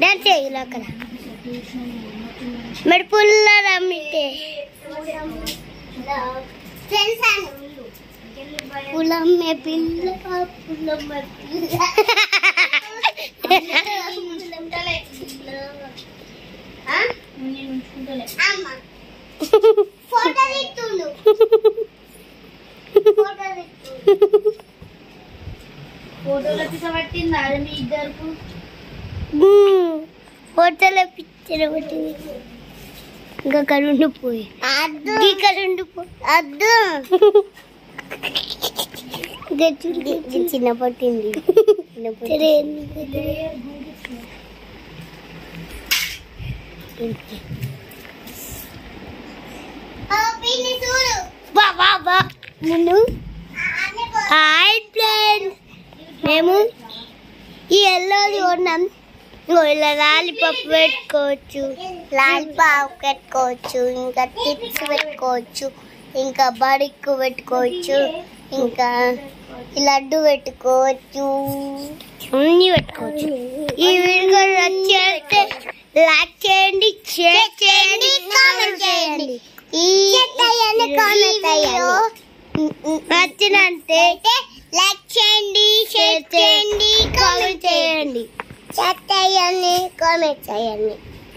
Dance చేయాలి అక్కడ మరి పుల్ల రమ్మితే పులమ్మే పిల్ల పులమ్మ పిల్ల ఫోటోలో పట్టింది అది మీ ఇద్దరు ఫోటోలో పిక్చర్ పట్టింది ఇంకా కరుండిపోయి అద్దు చిన్న పట్టింది మేము ఈ ఎల్లోది కొన్నాం. ఇలా లాలీపాప్ పెట్టుకోవచ్చు, ఇంకా టిప్స్ పెట్టుకోవచ్చు, ఇంకా బడిక్కు పెట్టుకోవచ్చు, ఇంకా లడ్డు పెట్టుకోవచ్చు, అన్నీ పెట్టుకోవచ్చు. ఈ వీడియో నచ్చితే లైక్ చేయండి, షేర్ చేయండి, కామెంట్ చేయండి. ఈ నచ్చినంతే లైక్ చేయండి, షేర్ చేయండి, కామెంట్ చేయండి. కామెంట్ చేయండి.